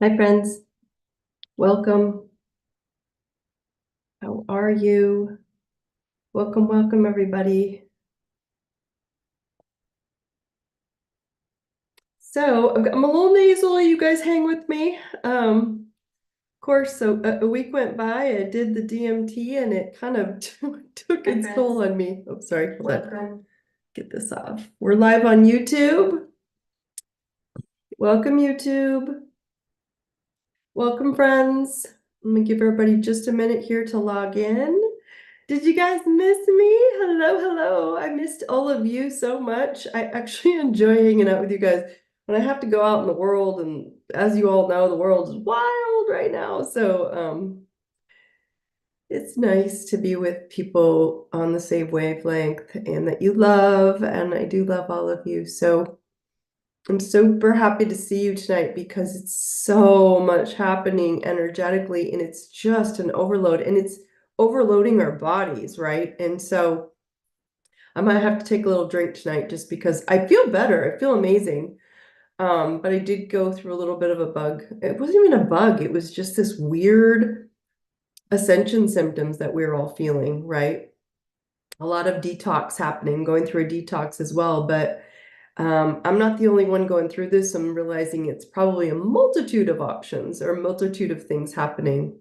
Hi, friends. Welcome. How are you? Welcome, everybody. So I'm a little nasal. You guys hang with me. Of course, so a week went by. I did the DMT, and it kind of took its toll on me. Oh, sorry. Welcome. Get this off. We're live on YouTube. Welcome, YouTube. Welcome, friends. I'm gonna give everybody just a minute here to log in. Did you guys miss me? Hello. I missed all of you so much. I actually enjoy hanging out with you guys when I have to go out in the world. And as you all know, the world is wild right now. So it's nice to be with people on the same wavelength and that you love. And I do love all of you. So I'm super happy to see you tonight because it's so much happening energetically and it's just an overload and it's overloading our bodies, right? And so I might have to take a little drink tonight just because I feel better. I feel amazing. But I did go through a little bit of a bug. It wasn't even a bug. It was just this weird ascension symptoms that we're all feeling, right? A lot of detox happening, going through a detox as well. But I'm not the only one going through this. I'm realizing it's probably a multitude of options or a multitude of things happening.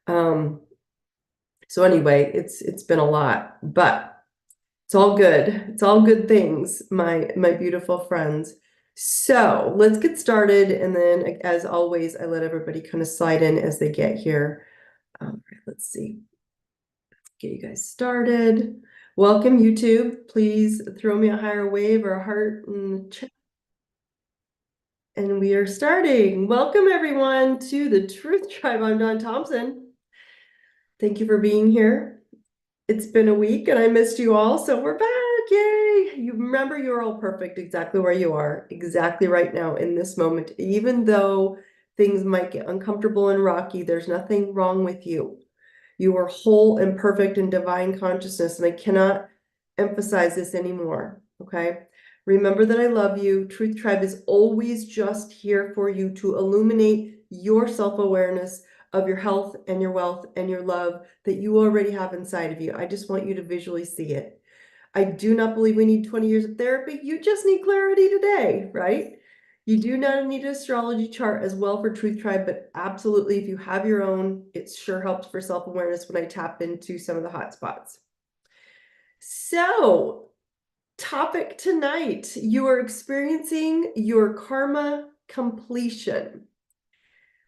So anyway, it's been a lot, but it's all good. It's all good things, my beautiful friends. So let's get started. And then as always, I let everybody kind of slide in as they get here. Let's see. Let's get you guys started. Welcome, YouTube. Please throw me a higher wave or a heart in the chat. And we are starting. Welcome, everyone, to the Truth Tribe. I'm Daune Thompson. Thank you for being here. It's been a week and I missed you all, so we're back. Yay! You remember you're all perfect exactly where you are, exactly right now in this moment. Even though things might get uncomfortable and rocky, there's nothing wrong with you. You are whole and perfect in divine consciousness, and I cannot emphasize this anymore, okay? Remember that I love you. Truth Tribe is always just here for you to illuminate your self-awareness of your health and your wealth and your love that you already have inside of you. I just want you to visually see it. I do not believe we need 20 years of therapy. You just need clarity today, right? You do not need an astrology chart as well for Truth Tribe, but absolutely, if you have your own, it sure helps for self-awareness when I tap into some of the hot spots. So, topic tonight, you are experiencing your karma completion.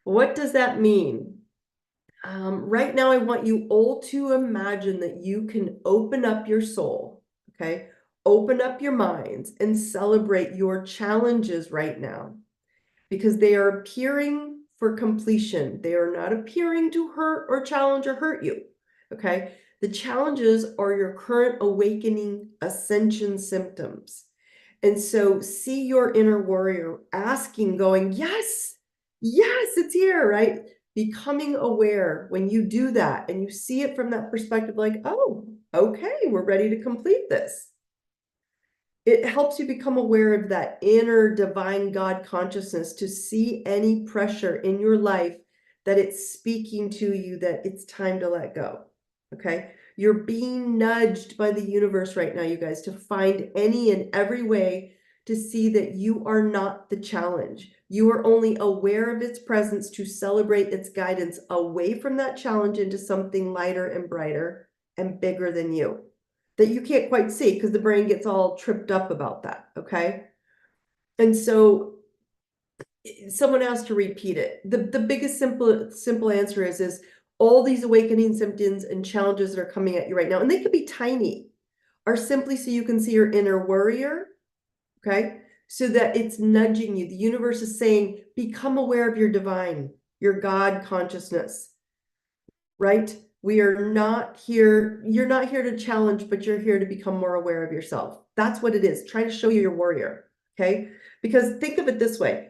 What does that mean? Right now, I want you all to imagine that you can open up your soul, okay? Open up your minds and celebrate your challenges right now because they are appearing for completion. They are not appearing to hurt or challenge or hurt you, okay? The challenges are your current awakening ascension symptoms. And so see your inner warrior asking, going, yes, it's here, right? Becoming aware when you do that and you see it from that perspective, like, oh, okay, we're ready to complete this. It helps you become aware of that inner divine God consciousness to see any pressure in your life that it's speaking to you that it's time to let go. Okay. You're being nudged by the universe right now, you guys, to find any and every way to see that you are not the challenge. You are only aware of its presence to celebrate its guidance away from that challenge into something lighter and brighter and bigger than you that you can't quite see because the brain gets all tripped up about that, okay? And so someone has to repeat it. The biggest simple answer is all these awakening symptoms and challenges that are coming at you right now, and they could be tiny, are simply so you can see your inner warrior, okay? So that it's nudging you. The universe is saying, become aware of your divine, your God consciousness, right? We are not here, you're not here to challenge, but you're here to become more aware of yourself. That's what it is, trying to show you your warrior, okay? Because think of it this way,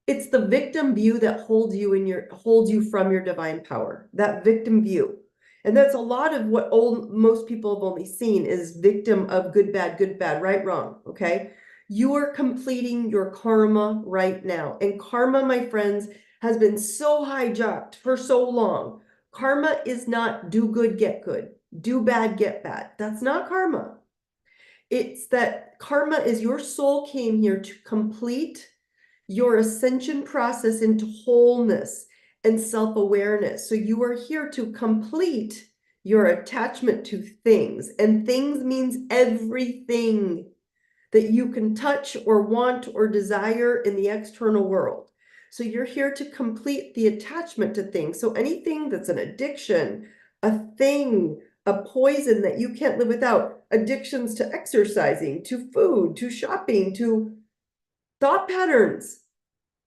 it's the victim view that holds you from your divine power, that victim view. And that's a lot of what most people have only seen is victim of good, bad, right, wrong, okay? You are completing your karma right now. And karma, my friends, has been so hijacked for so long. Karma is not do good, get good, do bad, get bad. That's not karma. It's that karma is your soul came here to complete your ascension process into wholeness and self-awareness. So you are here to complete your attachment to things, and things means everything that you can touch or want or desire in the external world. So you're here to complete the attachment to things. So anything that's an addiction, a thing, a poison that you can't live without, addictions to exercising, to food, to shopping, to thought patterns,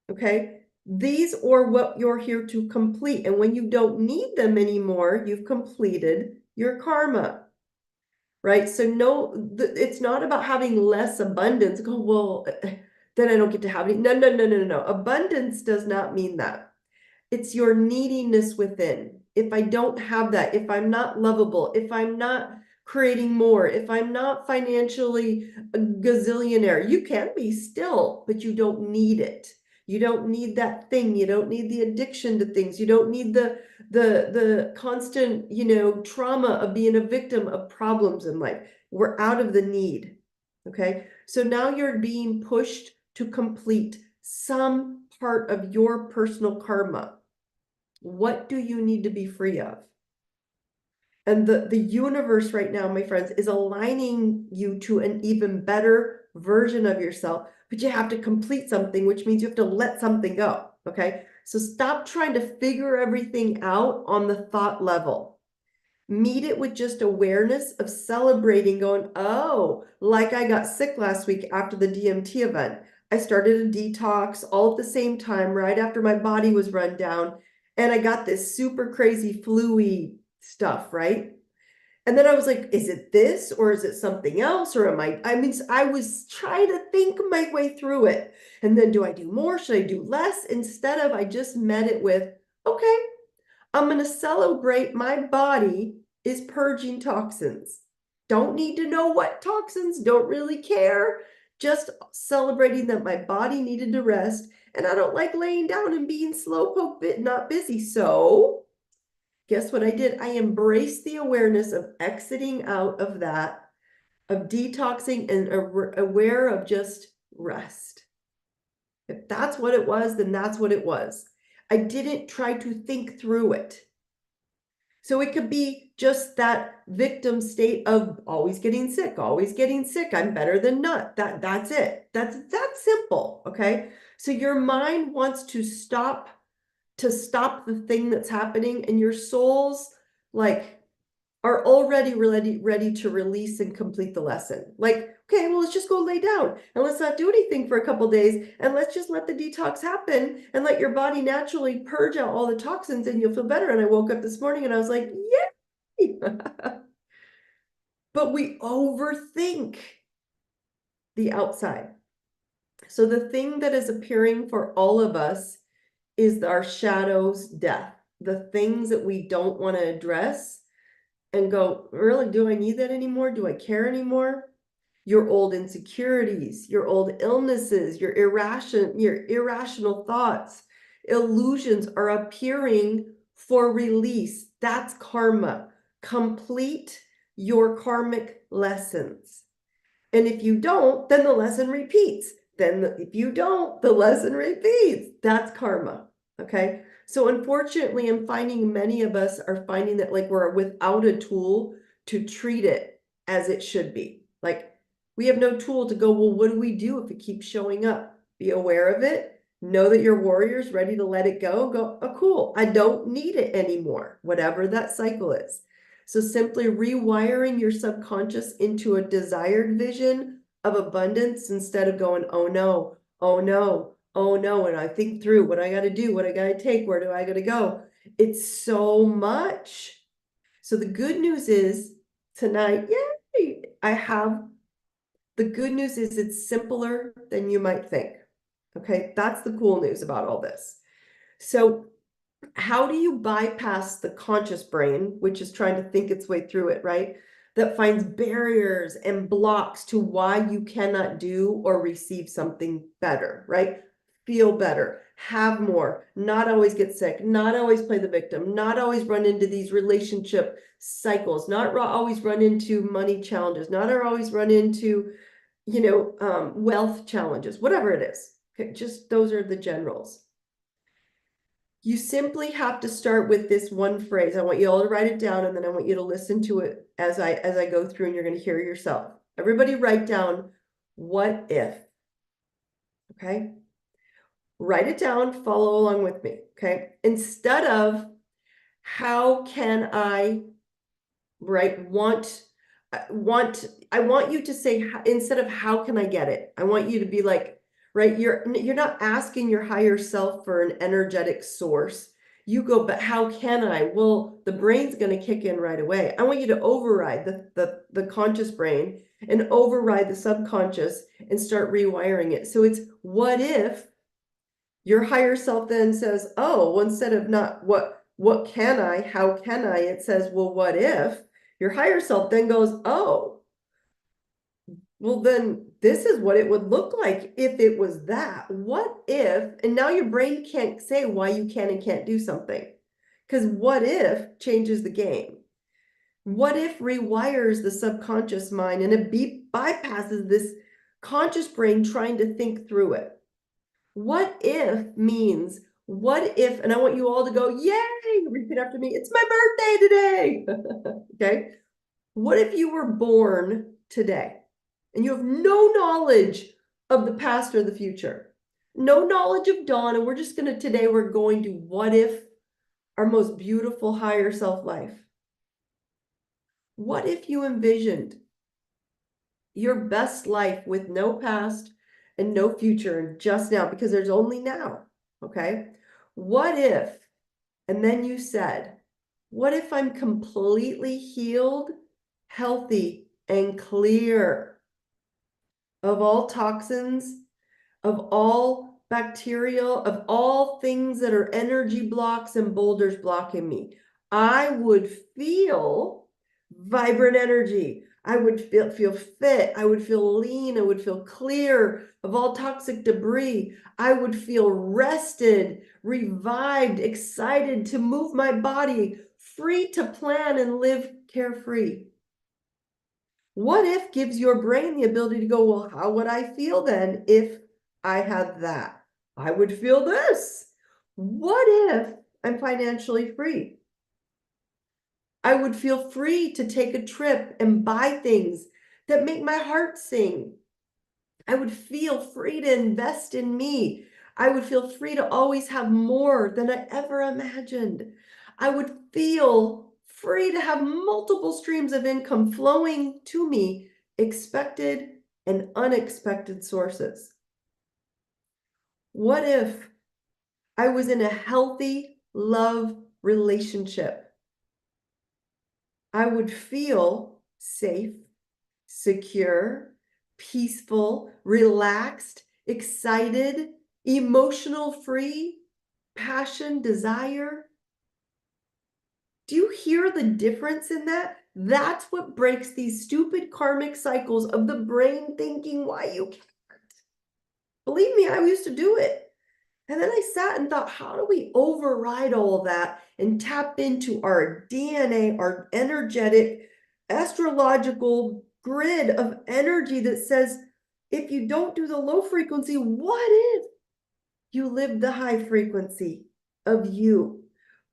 okay? These are what you're here to complete. And when you don't need them anymore, you've completed your karma, right? So no, it's not about having less abundance. Go, well, then I don't get to have any. No. Abundance does not mean that. It's your neediness within. If I don't have that, if I'm not lovable, if I'm not creating more, if I'm not financially a gazillionaire, you can be still, but you don't need it. You don't need that thing. You don't need the addiction to things. You don't need the constant, trauma of being a victim of problems in life. We're out of the need. Okay. So now you're being pushed to complete some part of your personal karma. What do you need to be free of? And the universe right now, my friends, is aligning you to an even better version of yourself, but you have to complete something, which means you have to let something go, okay? So stop trying to figure everything out on the thought level. Meet it with just awareness of celebrating, going, oh, like I got sick last week after the DMT event. I started a detox all at the same time, right after my body was run down. And I got this super crazy flu-y stuff, right? And then I was like, is it this or is it something else? Or I was trying to think my way through it. And then do I do more? Should I do less? Instead of, I just met it with, okay, I'm going to celebrate my body is purging toxins. Don't need to know what toxins, don't really care. Just celebrating that my body needed to rest. And I don't like laying down and being slowpoke bit, not busy. So guess what I did? I embraced the awareness of exiting out of that, of detoxing and aware of just rest. If that's what it was, then that's what it was. I didn't try to think through it. So it could be just that victim state of always getting sick, always getting sick. I'm better than not. That's it. That's simple. Okay. So your mind wants to stop the thing that's happening, and your souls are already ready to release and complete the lesson. Like, okay, well, let's just go lay down and let's not do anything for a couple days, and let's just let the detox happen and let your body naturally purge out all the toxins and you'll feel better. And I woke up this morning and I was like, yay! But we overthink the outside. So the thing that is appearing for all of us is our shadow's death, the things that we don't want to address and go, really, do I need that anymore? Do I care anymore? Your old insecurities, your old illnesses, your irrational thoughts, illusions are appearing for release. That's karma. Complete your karmic lessons. And if you don't, then the lesson repeats. If you don't, the lesson repeats. That's karma. Okay. So unfortunately, I'm finding many of us are finding that we're without a tool to treat it as it should be. We have no tool to go, well, what do we do if it keeps showing up? Be aware of it. Know that your warrior's ready to let it go. Go, oh, cool. I don't need it anymore, whatever that cycle is. So simply rewiring your subconscious into a desired vision of abundance instead of going, oh no, oh no, oh no. And I think through what I got to do, what I got to take, where do I got to go? It's so much. So the good news is tonight, yay, the good news is it's simpler than you might think. Okay, that's the cool news about all this. So how do you bypass the conscious brain, which is trying to think its way through it, right? That finds barriers and blocks to why you cannot do or receive something better, right? feel better, have more, not always get sick, not always play the victim, not always run into these relationship cycles, not always run into money challenges, not always run into, wealth challenges, whatever it is. Okay, just those are the generals. You simply have to start with this one phrase. I want you all to write it down, and then I want you to listen to it as I go through, and you're going to hear yourself. Everybody write down, what if? Okay? Write it down, follow along with me, okay? Instead of how can I, right, I want you to say, instead of how can I get it, I want you to be like, right, you're not asking your higher self for an energetic source. You go, but how can I? Well, the brain's going to kick in right away. I want you to override the conscious brain and override the subconscious and start rewiring it. So it's, what if your higher self then says, oh, well, instead of not what can I, how can I, it says, well, what if? Your higher self then goes, oh, well, then this is what it would look like if it was that. What if? And now your brain can't say why you can and can't do something, because what if changes the game. What if rewires the subconscious mind, and it bypasses this conscious brain trying to think through it. What if means, what if, and I want you all to go, yay, repeat after me, it's my birthday today. Okay. What if you were born today and you have no knowledge of the past or the future, no knowledge of Daune, and today we're going to what if our most beautiful higher self life. What if you envisioned your best life with no past and no future, and just now, because there's only now, okay? What if, and then you said, what if I'm completely healed, healthy, and clear of all toxins, of all bacterial, of all things that are energy blocks and boulders blocking me? I would feel vibrant energy. I would feel fit. I would feel lean. I would feel clear of all toxic debris. I would feel rested, revived, excited to move my body, free to plan and live carefree. What if gives your brain the ability to go, well, how would I feel then if I had that? I would feel this. What if I'm financially free? I would feel free to take a trip and buy things that make my heart sing. I would feel free to invest in me. I would feel free to always have more than I ever imagined. I would feel free to have multiple streams of income flowing to me, expected and unexpected sources. What if I was in a healthy love relationship? I would feel safe, secure, peaceful, relaxed, excited, emotional free, passion, desire. Do you hear the difference in that? That's what breaks these stupid karmic cycles of the brain thinking why you can't. Believe me, I used to do it. And then I sat and thought, how do we override all that and tap into our DNA, our energetic, astrological grid of energy that says, if you don't do the low frequency, what if you live the high frequency of you?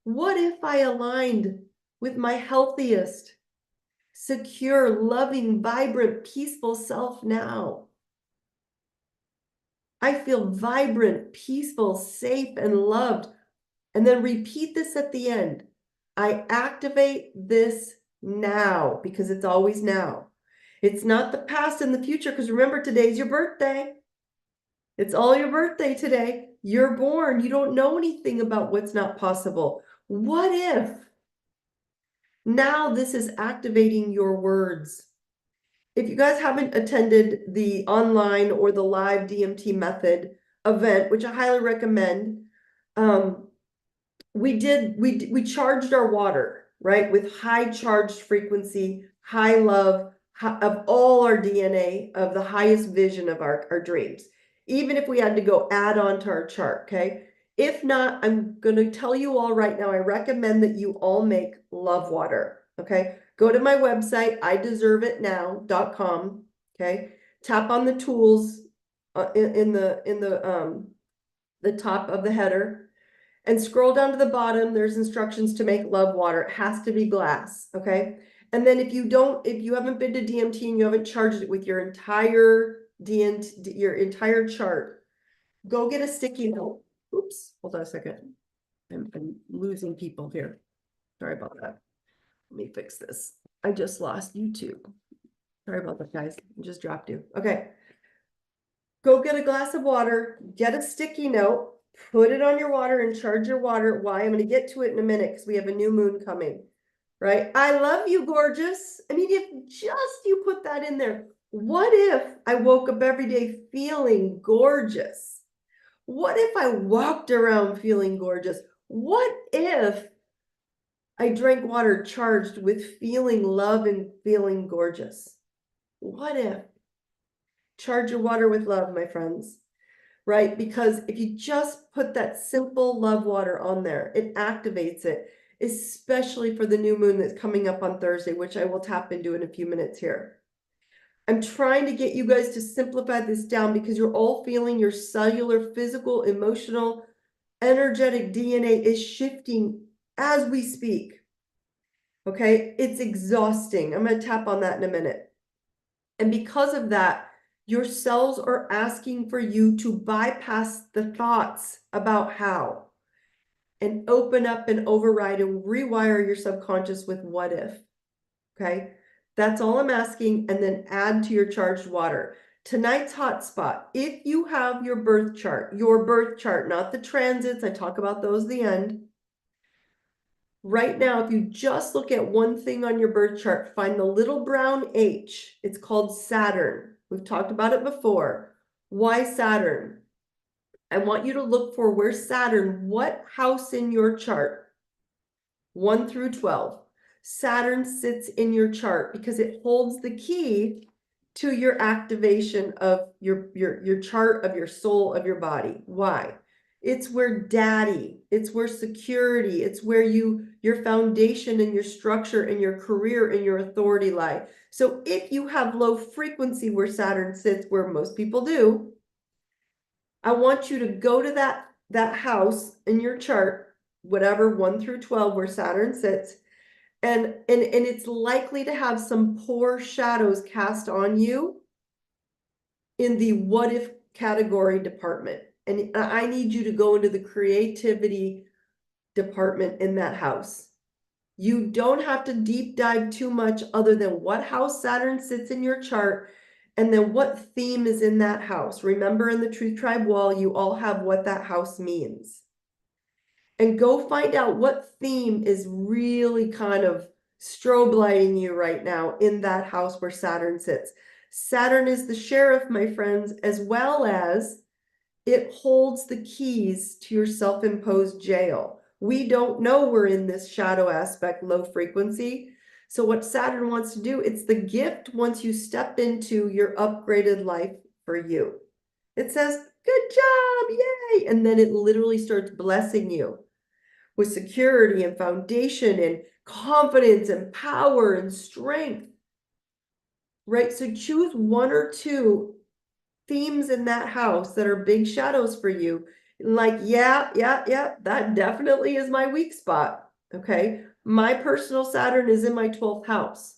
What if I aligned with my healthiest, secure, loving, vibrant, peaceful self now? I feel vibrant, peaceful, safe, and loved. And then repeat this at the end. I activate this now, because it's always now. It's not the past and the future, because remember, today's your birthday. It's all your birthday today. You're born. You don't know anything about what's not possible. What if? Now this is activating your words. If you guys haven't attended the online or the live DMT method event, which I highly recommend, we charged our water, right, with high charged frequency, high love of all our DNA, of the highest vision of our dreams. even if we had to go add on to our chart, okay? If not, I'm going to tell you all right now, I recommend that you all make love water, okay? Go to my website, ideserveitnow.com, okay? Tap on the tools in the top of the header and scroll down to the bottom. There's instructions to make love water. It has to be glass, okay? And then if you haven't been to DMT and you haven't charged it with your entire chart, go get a sticky note. Oops, hold on a second. I'm losing people here. Sorry about that. Let me fix this. I just lost YouTube. Sorry about that, guys. I just dropped you. Okay. Go get a glass of water, get a sticky note, put it on your water and charge your water. Why? I'm going to get to it in a minute because we have a new moon coming, right? I love you, gorgeous. I mean, if just you put that in there, what if I woke up every day feeling gorgeous? What if I walked around feeling gorgeous? What if I drank water charged with feeling love and feeling gorgeous? What if? Charge your water with love, my friends, right? Because if you just put that simple love water on there, it activates it, especially for the new moon that's coming up on Thursday, which I will tap into in a few minutes here. I'm trying to get you guys to simplify this down because you're all feeling your cellular, physical, emotional, energetic DNA is shifting as we speak. Okay, it's exhausting. I'm going to tap on that in a minute. And because of that, your cells are asking for you to bypass the thoughts about how and open up and override and rewire your subconscious with what if. Okay, that's all I'm asking. And then add to your charged water. Tonight's hotspot, if you have your birth chart, not the transits, I talk about those at the end. Right now, if you just look at one thing on your birth chart, find the little brown H. It's called Saturn. We've talked about it before. Why Saturn? I want you to look for where Saturn, what house in your chart, 1 through 12, Saturn sits in your chart because it holds the key to your activation of your chart of your soul of your body. Why? It's where daddy, it's where security, it's where your foundation and your structure and your career and your authority lie. So if you have low frequency where Saturn sits, where most people do, I want you to go to that house in your chart, whatever 1 through 12 where Saturn sits, and it's likely to have some poor shadows cast on you in the what if category department. And I need you to go into the creativity department in that house. You don't have to deep dive too much other than what house Saturn sits in your chart and then what theme is in that house. Remember, in the Truth Tribe wall, you all have what that house means. And go find out what theme is really kind of strobe lighting you right now in that house where Saturn sits. Saturn is the sheriff, my friends, as well as it holds the keys to your self-imposed jail. We don't know we're in this shadow aspect, low frequency. So what Saturn wants to do, it's the gift once you step into your upgraded life for you. It says, good job, yay. And then it literally starts blessing you with security and foundation and confidence and power and strength. Right? So choose 1 or 2 themes in that house that are big shadows for you. Like, yeah, that definitely is my weak spot. Okay. My personal Saturn is in my 12th house,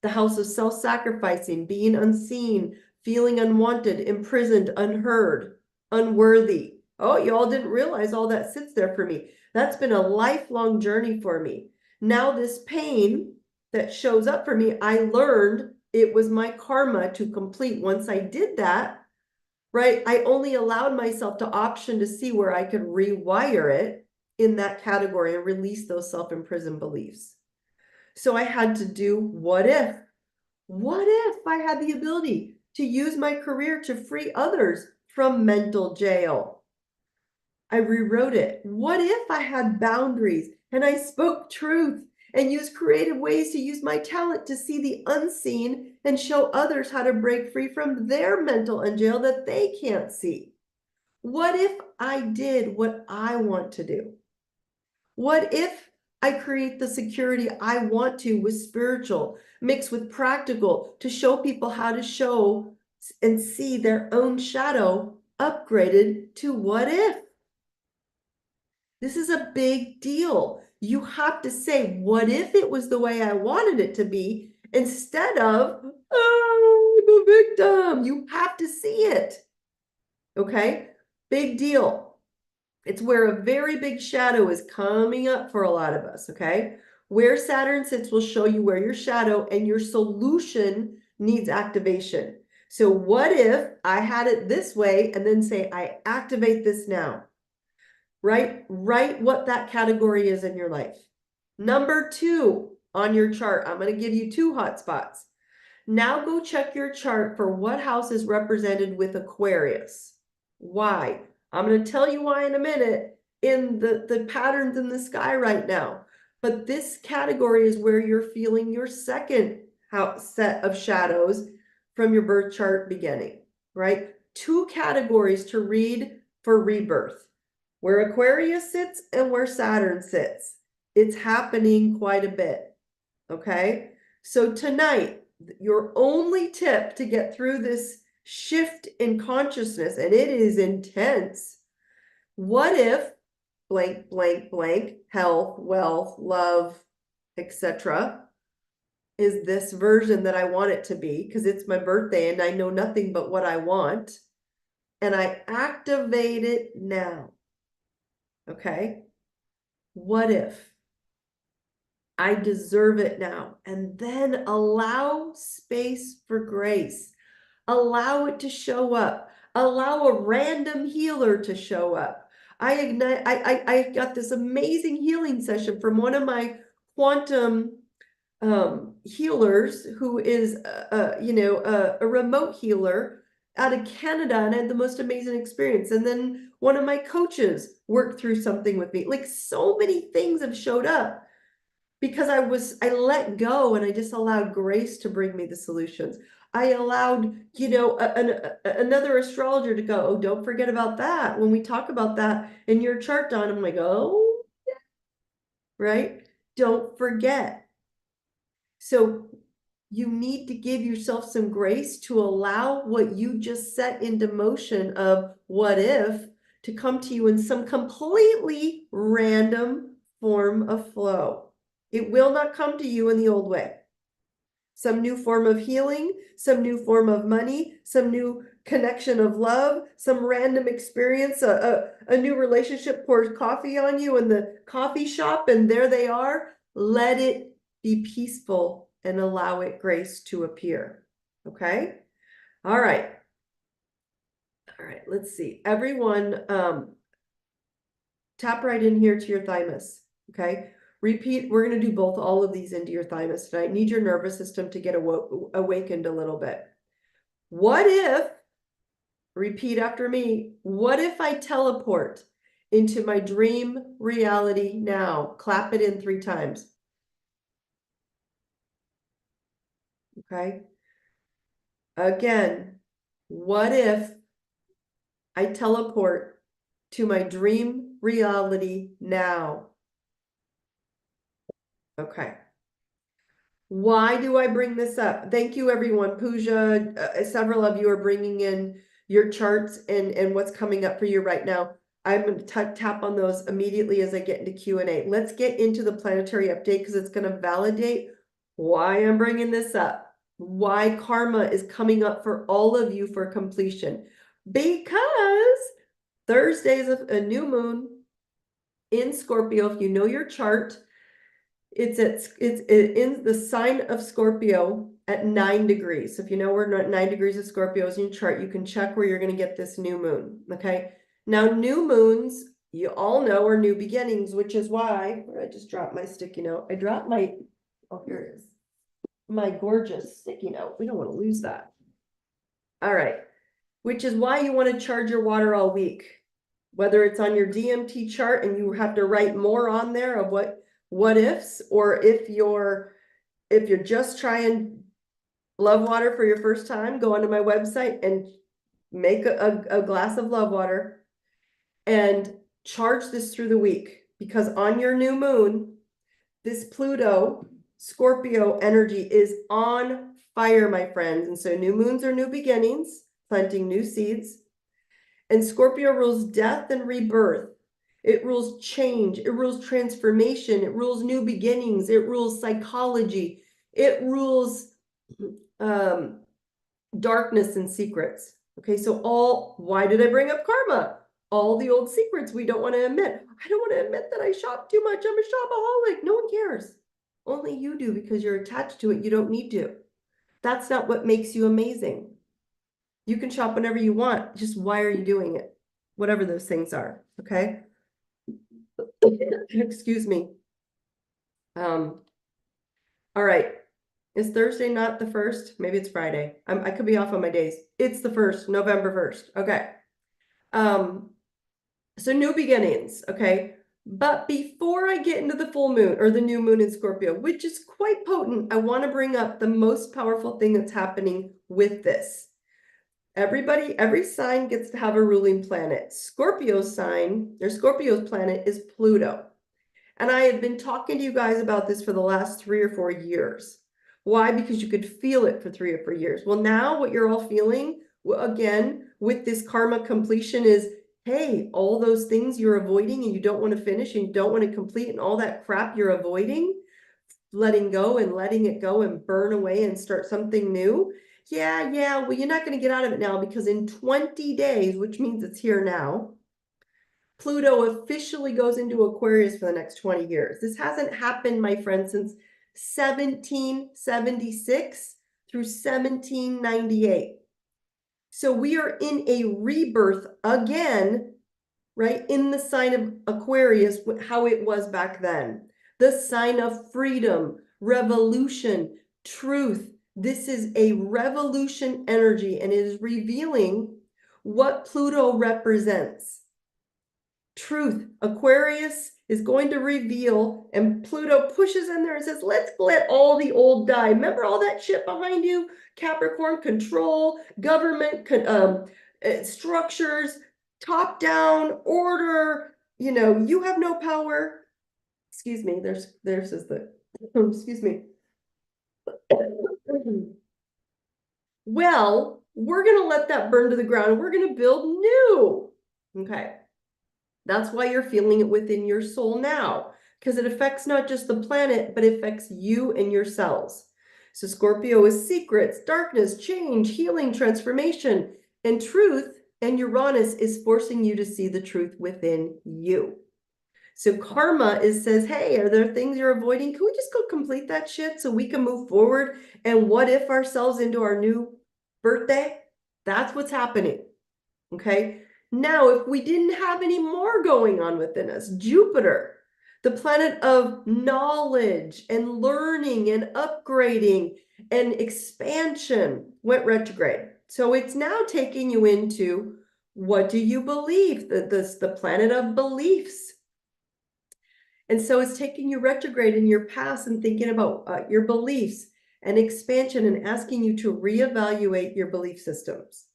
the house of self-sacrificing, being unseen, feeling unwanted, imprisoned, unheard, unworthy. Oh, you all didn't realize all that sits there for me. That's been a lifelong journey for me. Now this pain that shows up for me, I learned it was my karma to complete. Once I did that, right, I only allowed myself to option to see where I could rewire it in that category and release those self-imprisoned beliefs. So I had to do what if? What if I had the ability to use my career to free others from mental jail? I rewrote it. What if I had boundaries and I spoke truth and use creative ways to use my talent to see the unseen and show others how to break free from their mental jail that they can't see. What if I did what I want to do? What if I create the security I want to with spiritual, mixed with practical, to show people how to show and see their own shadow upgraded to what if? This is a big deal. You have to say, what if it was the way I wanted it to be, instead of, oh, I'm a victim. You have to see it. Okay? Big deal. It's where a very big shadow is coming up for a lot of us, okay? Where Saturn sits will show you where your shadow and your solution needs activation. So what if I had it this way, and then say, I activate this now? Right? Write what that category is in your life. Number 2 on your chart, I'm going to give you 2 hot spots. Now go check your chart for what house is represented with Aquarius. Why? I'm going to tell you why in a minute in the patterns in the sky right now. But this category is where you're feeling your second set of shadows from your birth chart beginning, right? 2 categories to read for rebirth. Where Aquarius sits and where Saturn sits. It's happening quite a bit, okay? So tonight, your only tip to get through this shift in consciousness, and it is intense. What if blank, blank, blank, health, wealth, love, etc., is this version that I want it to be, because it's my birthday and I know nothing but what I want, and I activate it now. Okay? What if I deserve it now? And then allow space for grace. Allow it to show up. Allow a random healer to show up. I got this amazing healing session from one of my quantum healers, who is a remote healer out of Canada, and I had the most amazing experience. And then one of my coaches worked through something with me. Like, so many things have showed up because I let go, and I just allowed grace to bring me the solutions. I allowed, another astrologer to go, oh, don't forget about that. When we talk about that in your chart, Dawn, I'm like, oh, yeah. Right? Don't forget. So you need to give yourself some grace to allow what you just set into motion of what if to come to you in some completely random form of flow. It will not come to you in the old way. Some new form of healing, some new form of money, some new connection of love, some random experience, a new relationship pours coffee on you in the coffee shop, and there they are. Let it be peaceful and allow it grace to appear. Okay? All right. All right, let's see. Everyone, tap right in here to your thymus. Okay? Repeat. We're going to do all of these into your thymus tonight. Need your nervous system to get awakened a little bit. What if, repeat after me, what if I teleport into my dream reality now? Clap it in 3 times. Okay? Again, what if I teleport to my dream reality now? Okay. Why do I bring this up? Thank you, everyone. Pooja, several of you are bringing in your charts and what's coming up for you right now. I'm going to tap on those immediately as I get into Q&A. Let's get into the planetary update, because it's going to validate why I'm bringing this up, why karma is coming up for all of you for completion. Because Thursday is a new moon in Scorpio. If you know your chart, it's in the sign of Scorpio at 9 degrees. So if you know where 9 degrees of Scorpio is in your chart, you can check where you're going to get this new moon. Okay. Now, new moons, you all know, are new beginnings, which is why I just dropped my sticky note. I dropped my, oh, here it is. My gorgeous sticky note. We don't want to lose that. All right. Which is why you want to charge your water all week. Whether it's on your DMT chart and you have to write more on there of what ifs, or if you're just trying love water for your first time, go onto my website and make a glass of love water and charge this through the week, because on your new moon, this Pluto Scorpio energy is on fire, my friends. And so new moons are new beginnings, planting new seeds. And Scorpio rules death and rebirth. It rules change. It rules transformation. It rules new beginnings. It rules psychology. It rules darkness and secrets. Okay, so why did I bring up karma? All the old secrets we don't want to admit. I don't want to admit that I shop too much. I'm a shopaholic. No one cares. Only you do, because you're attached to it. You don't need to. That's not what makes you amazing. You can shop whenever you want. Just why are you doing it? Whatever those things are. Okay. Excuse me. All right. Is Thursday not the 1st? Maybe it's Friday. I could be off on my days. It's the 1st, November 1st. Okay. So new beginnings. Okay. But before I get into the full moon or the new moon in Scorpio, which is quite potent, I want to bring up the most powerful thing that's happening with this. Every sign gets to have a ruling planet. Scorpio's planet is Pluto. And I have been talking to you guys about this for the last 3 or 4 years. Why? Because you could feel it for 3 or 4 years. Well, now what you're all feeling, again, with this karma completion is, hey, all those things you're avoiding and you don't want to finish and you don't want to complete and all that crap you're avoiding, letting go and letting it go and burn away and start something new. Yeah, well, you're not going to get out of it now, because in 20 days, which means it's here now, Pluto officially goes into Aquarius for the next 20 years. This hasn't happened, my friend, since 1776 through 1798. So we are in a rebirth again, right? In the sign of Aquarius, how it was back then. The sign of freedom, revolution, truth. This is a revolution energy, and it is revealing what Pluto represents. Truth. Aquarius is going to reveal, and Pluto pushes in there and says, let's let all the old die. Remember all that shit behind you? Capricorn, control, government, structures, top down, order. You have no power. Excuse me, there's is the, excuse me. Well, we're going to let that burn to the ground. We're going to build new. Okay. That's why you're feeling it within your soul now, because it affects not just the planet, but it affects you and your cells. So Scorpio is secrets, darkness, change, healing, transformation, and truth. And Uranus is forcing you to see the truth within you. So karma says, hey, are there things you're avoiding? Can we just go complete that shit so we can move forward and what if ourselves into our new birthday? That's what's happening. Okay. Now, if we didn't have any more going on within us, Jupiter, the planet of knowledge and learning and upgrading and expansion, went retrograde. So it's now taking you into, what do you believe? The planet of beliefs. And so it's taking you retrograde in your past and thinking about your beliefs and expansion and asking you to reevaluate your belief systems.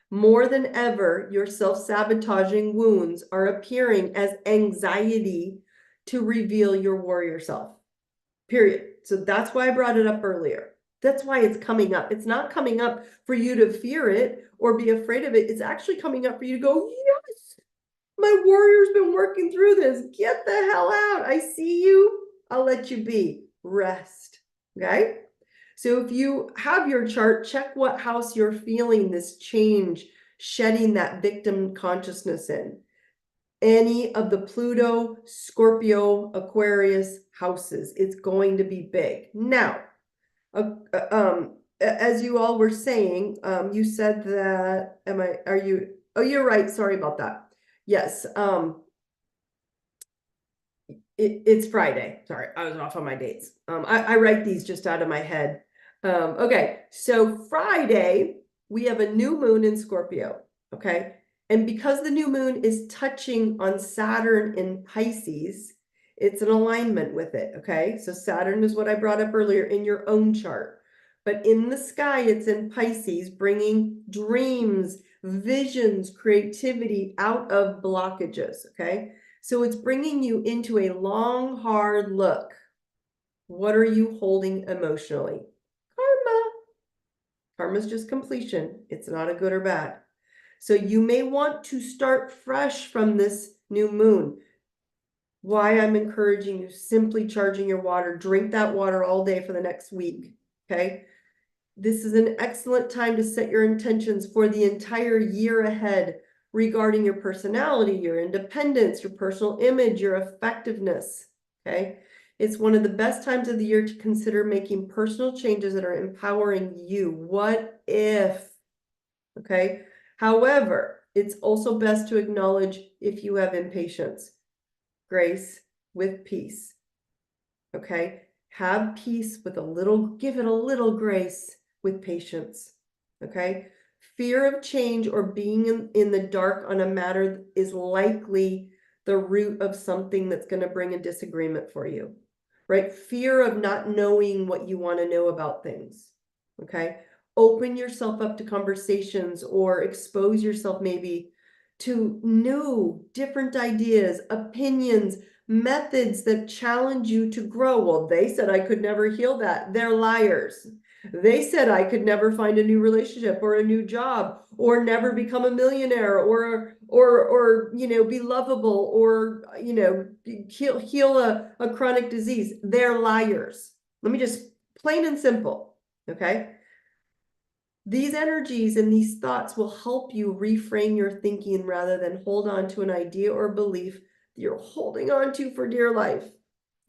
More than ever, your self-sabotaging wounds are appearing as anxiety to reveal your warrior self, period. So that's why I brought it up earlier. That's why it's coming up. It's not coming up for you to fear it or be afraid of it. It's actually coming up for you to go, yes, my warrior's been working through this. Get the hell out. I see you. I'll let you be. Rest. Okay? So if you have your chart, check what house you're feeling this change, shedding that victim consciousness in. Any of the Pluto, Scorpio, Aquarius houses, it's going to be big. Now, as you all were saying, you said that, oh, you're right. Sorry about that. Yes. It's Friday. Sorry, I was off on my dates. I write these just out of my head. Okay, so Friday, we have a new moon in Scorpio, okay? And because the new moon is touching on Saturn in Pisces, It's an alignment with it, okay? So Saturn is what I brought up earlier in your own chart. But in the sky, it's in Pisces, bringing dreams, visions, creativity out of blockages, okay? So it's bringing you into a long, hard look. What are you holding emotionally? Karma. Karma is just completion. It's not a good or bad. So you may want to start fresh from this new moon. Why I'm encouraging you, simply charging your water. Drink that water all day for the next week, okay? This is an excellent time to set your intentions for the entire year ahead regarding your personality, your independence, your personal image, your effectiveness, okay? It's one of the best times of the year to consider making personal changes that are empowering you. What if, okay? However, it's also best to acknowledge if you have impatience. Grace with peace, okay? Have peace with a little, give it a little grace with patience, okay? Fear of change or being in the dark on a matter is likely the root of something that's going to bring a disagreement for you, right? Fear of not knowing what you want to know about things, okay? Open yourself up to conversations or expose yourself maybe to new, different ideas, opinions, methods that challenge you to grow. Well, they said I could never heal that. They're liars. They said I could never find a new relationship or a new job or never become a millionaire or be lovable or heal a chronic disease. They're liars. Let me just plain and simple, okay? These energies and these thoughts will help you reframe your thinking rather than hold on to an idea or belief that you're holding on to for dear life.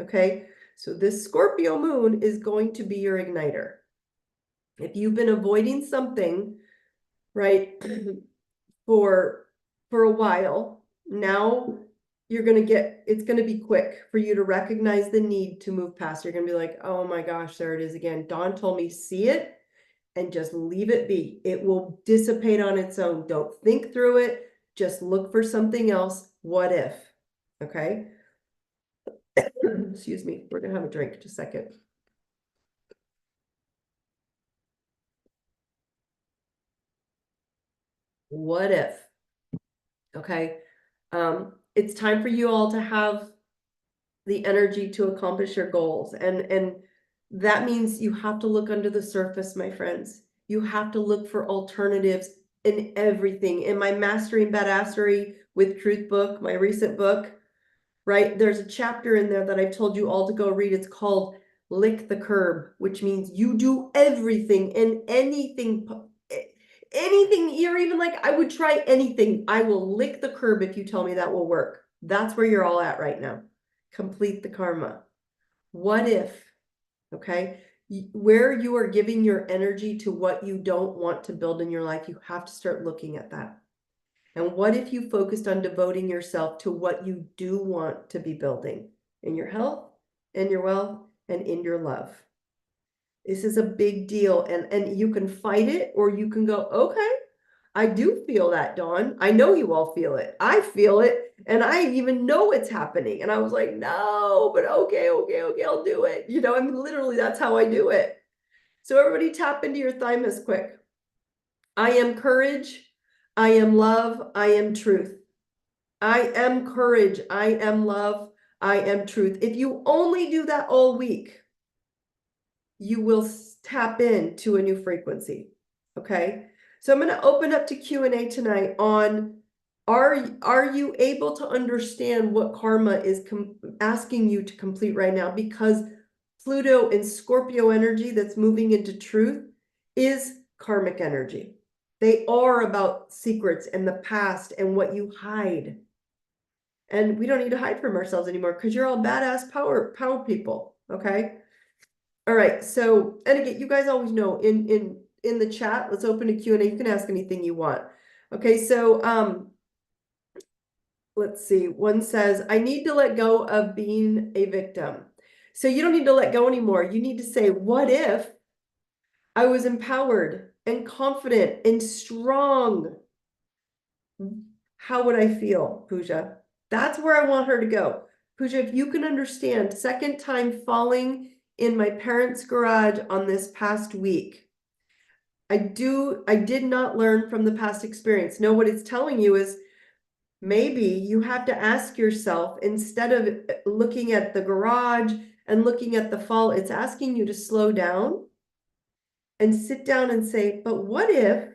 Okay, so this Scorpio moon is going to be your igniter. If you've been avoiding something, right, for a while, now you're going to get, it's going to be quick for you to recognize the need to move past. You're going to be like, oh my gosh, there it is again. Dawn told me, see it and just leave it be. It will dissipate on its own. Don't think through it. Just look for something else. What if? Okay. Excuse me. We're going to have a drink. Just a second. What if? Okay. It's time for you all to have the energy to accomplish your goals. And that means you have to look under the surface, my friends. You have to look for alternatives in everything. In my Mastering Badassery with Truth book, my recent book, right? There's a chapter in there that I've told you all to go read. It's called Lick the Curb, which means you do everything and anything you're even like, I would try anything. I will lick the curb if you tell me that will work. That's where you're all at right now. Complete the karma. What if, okay, where you are giving your energy to what you don't want to build in your life, you have to start looking at that. And what if you focused on devoting yourself to what you do want to be building in your health, in your wealth, and in your love? This is a big deal. And you can fight it or you can go, okay, I do feel that, Dawn. I know you all feel it. I feel it. And I even know it's happening. And I was like, no, but okay, I'll do it. I mean, literally, that's how I do it. So everybody tap into your thymus quick. I am courage. I am love. I am truth. I am courage. I am love. I am truth. If you only do that all week, you will tap into a new frequency. Okay. So I'm going to open up to Q&A tonight on, are you able to understand what karma is asking you to complete right now? Because Pluto and Scorpio energy that's moving into truth is karmic energy. They are about secrets and the past and what you hide. And we don't need to hide from ourselves anymore because you're all badass power people. Okay. All right. So, and again, you guys always know in the chat, let's open a Q&A. You can ask anything you want. Okay. So, let's see. One says, I need to let go of being a victim. So you don't need to let go anymore. You need to say, what if I was empowered and confident and strong? How would I feel, Pooja? That's where I want her to go. Pooja, if you can understand, second time falling in my parents' garage on this past week. I did not learn from the past experience. No, what it's telling you is maybe you have to ask yourself, instead of looking at the garage and looking at the fall, it's asking you to slow down and sit down and say, but what if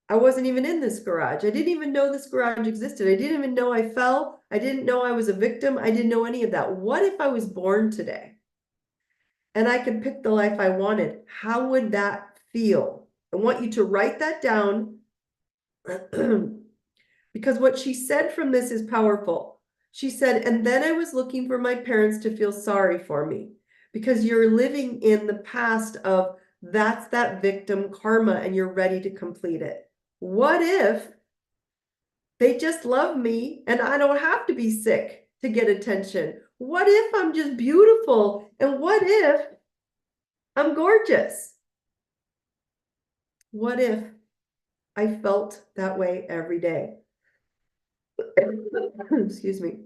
I wasn't even in this garage? I didn't even know this garage existed. I didn't even know I fell. I didn't know I was a victim. I didn't know any of that. What if I was born today and I could pick the life I wanted? How would that feel? I want you to write that down because what she said from this is powerful. She said, and then I was looking for my parents to feel sorry for me, because you're living in the past of that's that victim karma and you're ready to complete it. What if they just love me and I don't have to be sick to get attention? What if I'm just beautiful? And what if I'm gorgeous? What if I felt that way every day? Excuse me.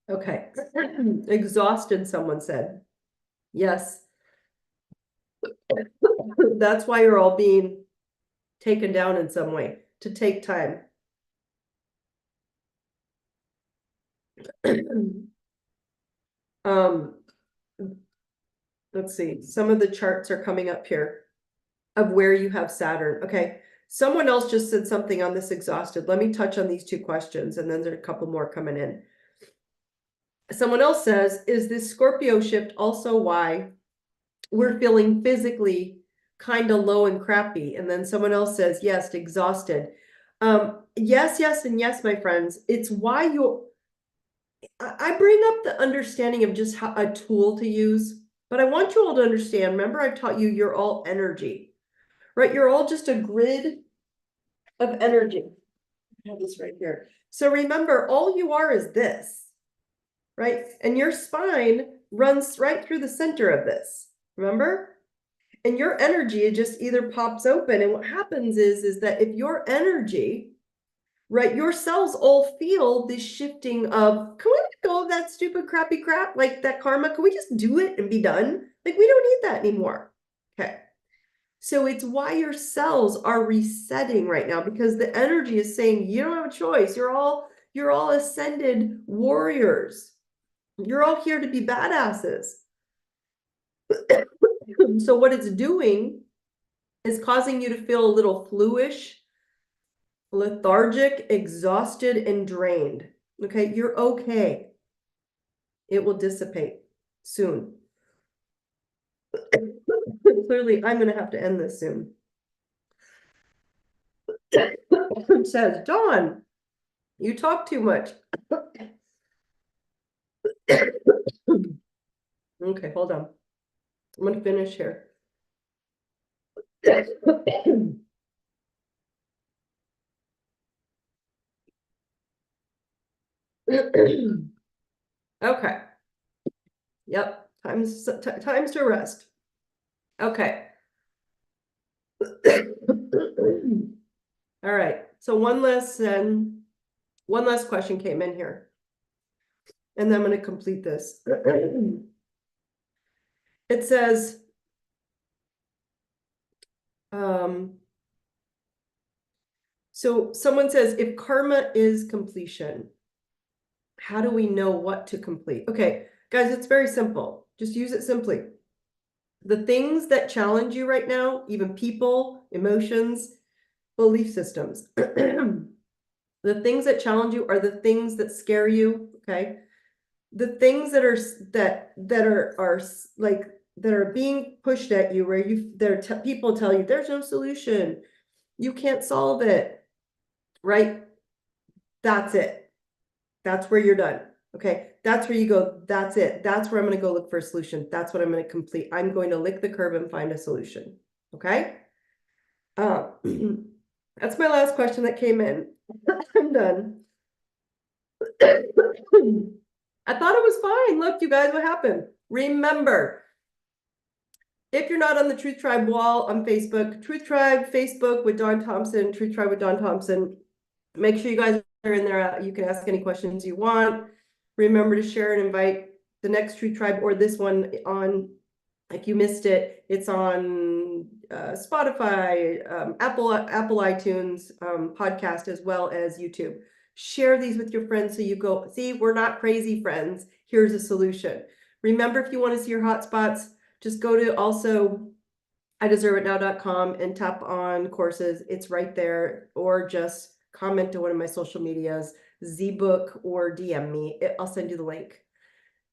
Okay. Exhausted, someone said. Yes. That's why you're all being taken down in some way, to take time. Let's see. Some of the charts are coming up here of where you have Saturn. Okay. Someone else just said something on this exhausted. Let me touch on these two questions, and then there's a couple more coming in. Someone else says, is this Scorpio shift also why we're feeling physically kind of low and crappy? And then someone else says, yes, exhausted. Yes, yes, and yes, my friends. It's why I bring up the understanding of just how a tool to use, but I want you all to understand, remember I've taught you you're all energy, right? You're all just a grid of energy. I have this right here. So remember, all you are is this, right? And your spine runs right through the center of this, remember? And your energy, it just either pops open. And what happens is that if your energy, right, your cells all feel this shifting of, can we let go of that stupid crappy crap, like that karma? Can we just do it and be done? Like, we don't need that anymore. Okay. So it's why your cells are resetting right now, because the energy is saying you don't have a choice. You're all ascended warriors. You're all here to be badasses. So what it's doing is causing you to feel a little fluish, lethargic, exhausted, and drained. Okay, you're okay. It will dissipate soon. Clearly, I'm going to have to end this soon. It says, Dawn, you talk too much. Okay, hold on. I'm going to finish here. Okay. Yep. Times to rest. Okay. All right. So one last question came in here, and then I'm going to complete this. It says, so someone says, if karma is completion, how do we know what to complete? Okay, guys, it's very simple. Just use it simply. The things that challenge you right now, even people, emotions, belief systems, the things that challenge you are the things that scare you. Okay, the things that are being pushed at you, where people tell you there's no solution, you can't solve it, right? That's it. That's where you're done. Okay, that's where you go. That's it. That's where I'm going to go look for a solution. That's what I'm going to complete. I'm going to lick the curb and find a solution. Okay. That's my last question that came in. I'm done. I thought it was fine. Look, you guys, what happened? Remember, if you're not on the Truth Tribe wall on Facebook, Truth Tribe, Facebook with Dawn Thompson, Truth Tribe with Dawn Thompson, make sure you guys in there. You can ask any questions you want. Remember to share and invite the next Tree Tribe or this one on, like you missed it, it's on Spotify, Apple iTunes podcast, as well as YouTube. Share these with your friends so you go, see, we're not crazy, friends. Here's a solution. Remember, if you want to see your hotspots, just go to also ideserveitnow.com and tap on courses. It's right there, or just comment to one of my social medias, ZBook, or DM me. I'll send you the link.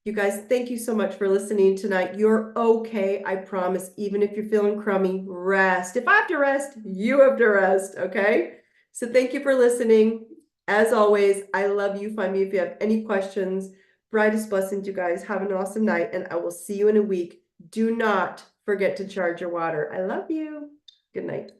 You guys, thank you so much for listening tonight. You're okay, I promise. Even if you're feeling crummy, rest. If I have to rest, you have to rest, okay? So thank you for listening. As always, I love you. Find me if you have any questions. Brightest blessings, you guys. Have an awesome night, and I will see you in a week. Do not forget to charge your water. I love you. Good night.